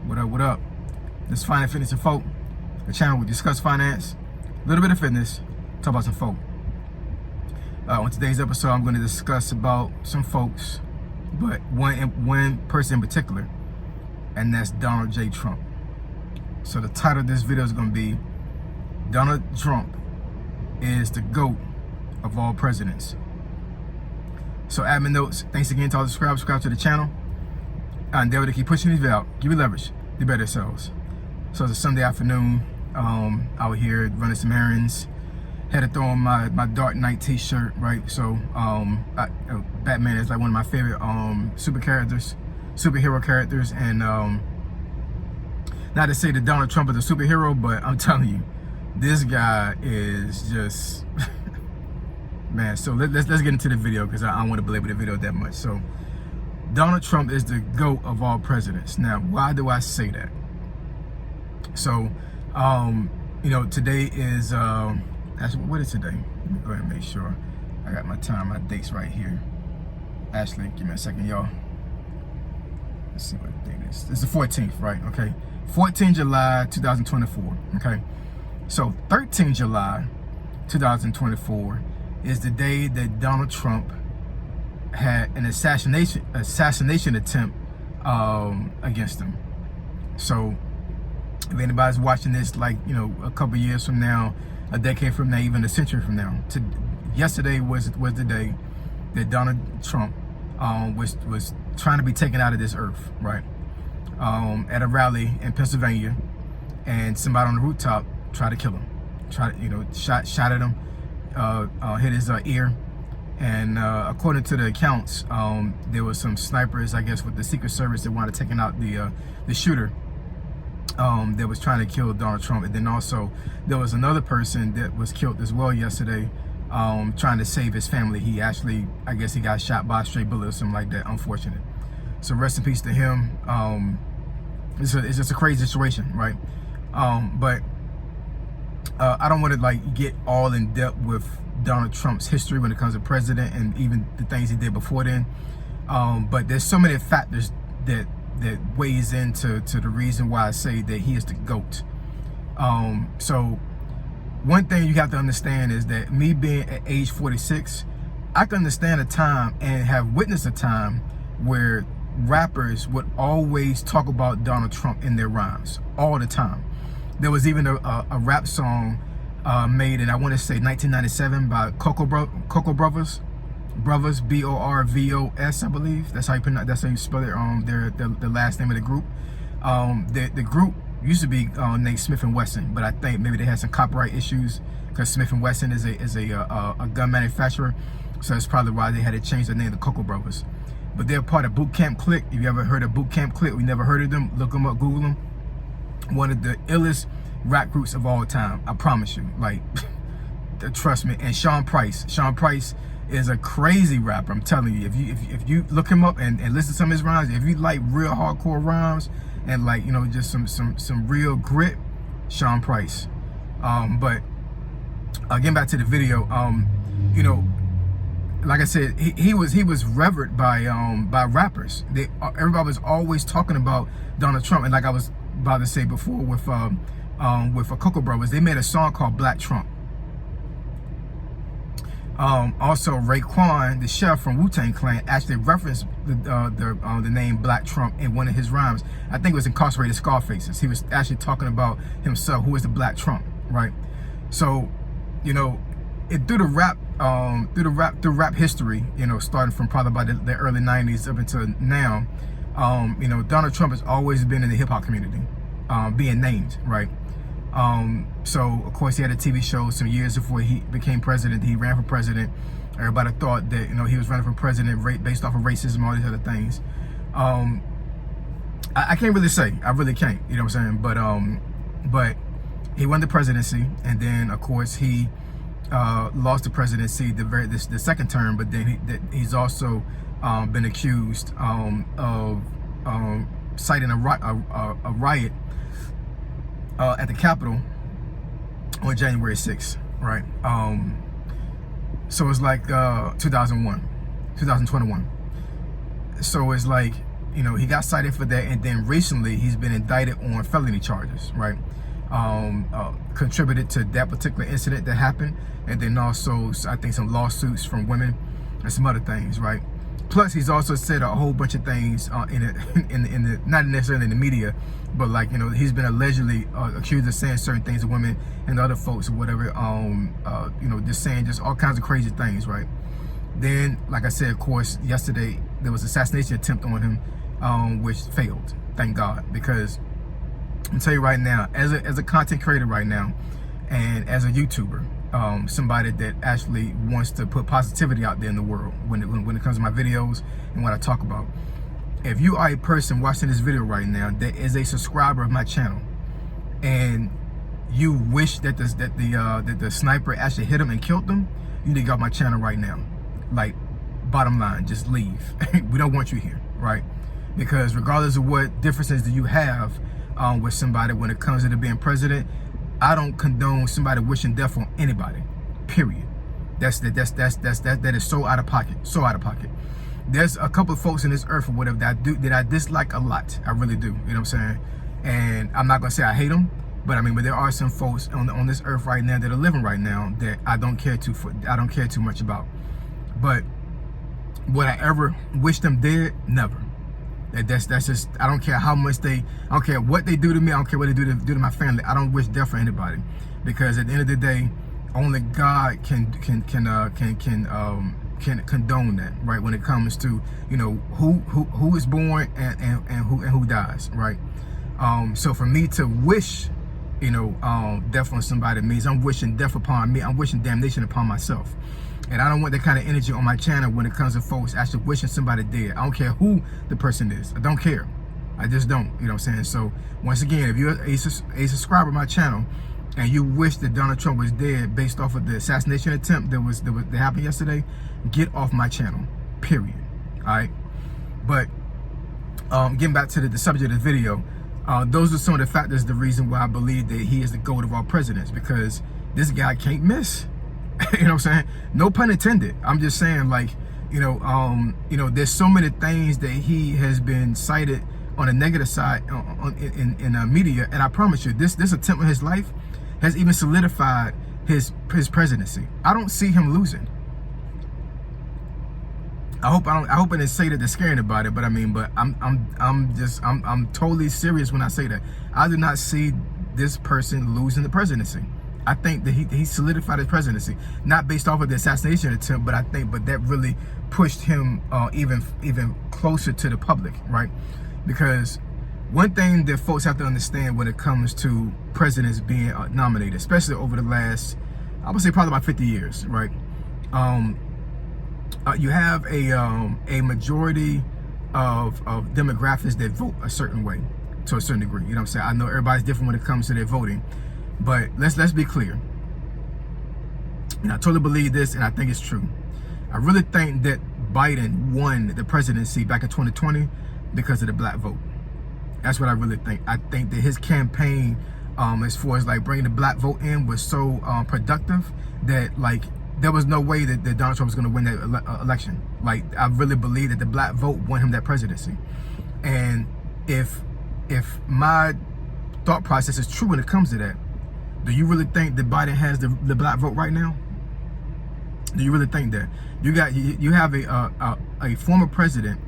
What up, what up? This is Finance, Fitness, and Folk, a channel where we discuss finance, a little bit of fitness, talk about some folk. On today's episode, I'm going to discuss about some folks, but one person in particular, and that's Donald J. Trump. So the title of this video is going to be, Donald Trump is the GOAT of all presidents. So admin notes, thanks again to all the subscribe to the channel. I endeavor to keep pushing these out, give you leverage, do better yourselves. So it's a Sunday afternoon, out here running some errands. Had to throw on my Dark Knight t-shirt, right? So Batman is like one of my favorite superhero characters, and not to say that Donald Trump is a superhero, but I'm telling you, this guy is just man. So let's get into the video, because I don't want to belabor the video that much. So Donald Trump is the GOAT of all presidents. Now, why do I say that? So, you know, today is, actually, what is today? Let me go ahead and make sure I got my my dates right here. Ashley, give me a second, y'all. Let's see what date it is. It's the 14th, right? Okay. 14 July, 2024, okay? So, 13 July, 2024 is the day that Donald Trump had an assassination attempt against him. So if anybody's watching this, like, you know, a couple years from now, a decade from now, even a century from now, yesterday was the day that Donald Trump was trying to be taken out of this earth, right? At a rally in Pennsylvania, and somebody on the rooftop tried to kill him, shot at him, hit his ear. And according to the accounts, there was some snipers, I guess, with the Secret Service that wanted taking out the shooter that was trying to kill Donald Trump. And then also there was another person that was killed as well yesterday, trying to save his family. He actually, I guess, he got shot by a stray bullet or something like that. Unfortunate. So rest in peace to him. It's just a crazy situation, right? But I don't want to like get all in depth with Donald Trump's history when it comes to president, and even the things he did before then. But there's so many factors that weighs into the reason why I say that he is the GOAT. So one thing you have to understand is that me being at age 46, I can understand a time and have witnessed a time where rappers would always talk about Donald Trump in their rhymes all the time. There was even a rap song made in, I want to say, 1997 by Cocoa Brothers, B-O-R-V-O-S, I believe. That's how you pronounce. That's how you spell it. The last name of the group. The group used to be named Smith & Wesson, but I think maybe they had some copyright issues, because Smith & Wesson is a gun manufacturer, so that's probably why they had to change their name to Cocoa Brothers. But they're part of Boot Camp Click. If you ever heard of Boot Camp Click, we never heard of them, look them up, Google them. One of the illest rap groups of all time, I promise you. Like, trust me. And Sean Price is a crazy rapper. I'm telling you. If you look him up and listen to some of his rhymes, if you like real hardcore rhymes and, like, you know, just some real grit, Sean Price. But getting back to the video, you know, like I said, he was revered by rappers. Everybody was always talking about Donald Trump, and like I was about to say before with Cocoa Brothers, they made a song called Black Trump. Also, Raekwon, the chef from Wu-Tang Clan, actually referenced the name Black Trump in one of his rhymes. I think it was Incarcerated Scarfaces. He was actually talking about himself, who is the Black Trump, right? So, you know, through rap history, you know, starting from probably about the early 90s up until now, you know, Donald Trump has always been in the hip hop community, being named, right? So of course he had a TV show some years before he became president. He ran for president. Everybody thought that, you know, he was running for president based off of racism, all these other things. I can't really say, I really can't, you know what I'm saying? But he won the presidency, and then of course he lost the presidency the second term. But then he's also been accused of citing a riot at the Capitol on January 6th, right? So it's like 2021. So it's like, you know, he got cited for that, and then recently he's been indicted on felony charges, right? Contributed to that particular incident that happened, and then also I think some lawsuits from women and some other things, right? Plus, he's also said a whole bunch of things in the not necessarily in the media, but like, you know, he's been allegedly accused of saying certain things to women and other folks or whatever. You know, just saying just all kinds of crazy things, right? Then, like I said, of course, yesterday there was an assassination attempt on him, which failed. Thank God, because I'll tell you right now, as a content creator right now, and as a YouTuber, somebody that actually wants to put positivity out there in the world when it comes to my videos and what I talk about. If you are a person watching this video right now that is a subscriber of my channel, and you wish that the sniper actually hit him and killed them, you need to get off my channel right now. Like, bottom line, just leave. We don't want you here, right? Because regardless of what differences that you have with somebody when it comes to being president, I don't condone somebody wishing death on anybody. Period. That is so out of pocket. So out of pocket. There's a couple of folks in this earth or whatever that I dislike a lot. I really do. You know what I'm saying? And I'm not gonna say I hate them, but I mean, but there are some folks on this earth right now that are living right now that I don't care too much about. But would I ever wish them dead? Never. That's just, I don't care how much I don't care what they do to me, I don't care what they do to my family. I don't wish death for anybody, because at the end of the day, only God can condone that, right? When it comes to, you know, who is born and who dies, right? So for me to wish, you know, death on somebody means I'm wishing death upon me. I'm wishing damnation upon myself. And I don't want that kind of energy on my channel when it comes to folks actually wishing somebody dead. I don't care who the person is. I don't care. I just don't. You know what I'm saying? So once again, if you're a subscriber to my channel and you wish that Donald Trump was dead based off of the assassination attempt that happened yesterday, get off my channel. Period. All right. But getting back to the subject of the video, those are some of the factors, the reason why I believe that he is the GOAT of all presidents, because this guy can't miss. You know what I'm saying? No pun intended. I'm just saying, like, you know, there's so many things that he has been cited on the negative side in media, and I promise you, this attempt on his life has even solidified his presidency. I don't see him losing. I hope I didn't say that to scare anybody, but I mean, but I'm totally serious when I say that. I do not see this person losing the presidency. I think that he solidified his presidency, not based off of the assassination attempt, but that really pushed him even closer to the public, right? Because one thing that folks have to understand when it comes to presidents being nominated, especially over the last, I would say probably about 50 years, right? You have a majority of demographics that vote a certain way, to a certain degree. You know what I'm saying? I know everybody's different when it comes to their voting. But let's be clear. And I totally believe this, and I think it's true. I really think that Biden won the presidency back in 2020 because of the black vote. That's what I really think. I think that his campaign, as far as like bringing the black vote in, was so productive that like there was no way that Donald Trump was going to win that election. Like, I really believe that the black vote won him that presidency. And if my thought process is true when it comes to that, do you really think that Biden has the black vote right now? Do you really think that? You have a former president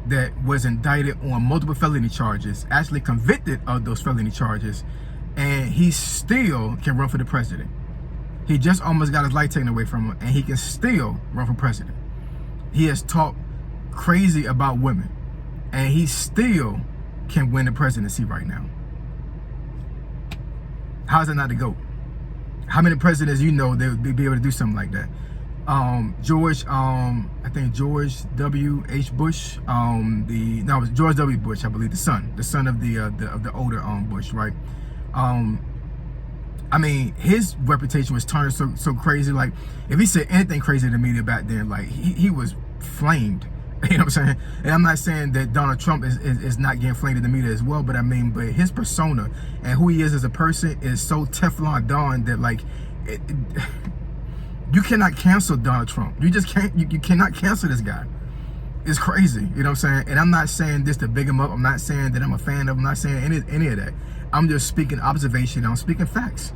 that was indicted on multiple felony charges, actually convicted of those felony charges, and he still can run for the president. He just almost got his life taken away from him, and he can still run for president. He has talked crazy about women, and he still can win the presidency right now. How's that not the GOAT? How many presidents you know they would be able to do something like that? I think George W.H. Bush, it was George W. Bush, I believe, the son of the older Bush, right? I mean, his reputation was turned so crazy. Like, if he said anything crazy to the media back then, like he was flamed. You know what I'm saying? And I'm not saying that Donald Trump is not getting flamed in the media as well, but I mean, but his persona and who he is as a person is so Teflon Don that like, you cannot cancel Donald Trump. You just can't, you cannot cancel this guy. It's crazy, you know what I'm saying? And I'm not saying this to big him up. I'm not saying that I'm a fan of him. I'm not saying any of that. I'm just speaking observation. I'm speaking facts.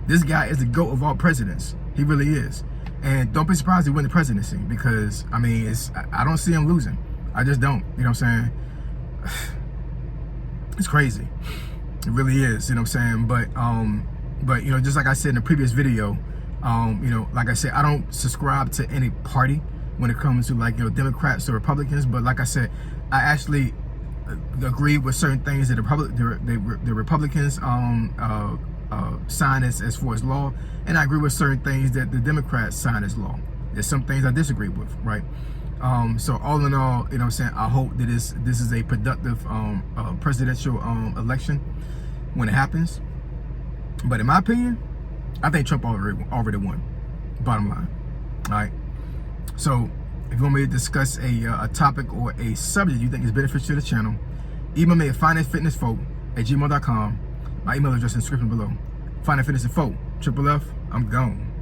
This guy is the GOAT of all presidents. He really is. And don't be surprised he win the presidency, because, I mean, I don't see him losing. I just don't, you know what I'm saying? It's crazy. It really is, you know what I'm saying? But you know, just like I said in the previous video, you know, like I said, I don't subscribe to any party when it comes to, like, you know, Democrats or Republicans. But like I said, I actually agree with certain things that the Republicans sign as far as law, and I agree with certain things that the Democrats sign as law. There's some things I disagree with, right? So all in all, you know what I'm saying, I hope that this is a productive presidential election when it happens. But in my opinion, I think Trump already won, bottom line. All right. So if you want me to discuss a topic or a subject you think is beneficial to the channel, email me at financefitnessfolk@gmail.com. My email address in the description below. Finance Fitness and Folk, Triple F, I'm gone.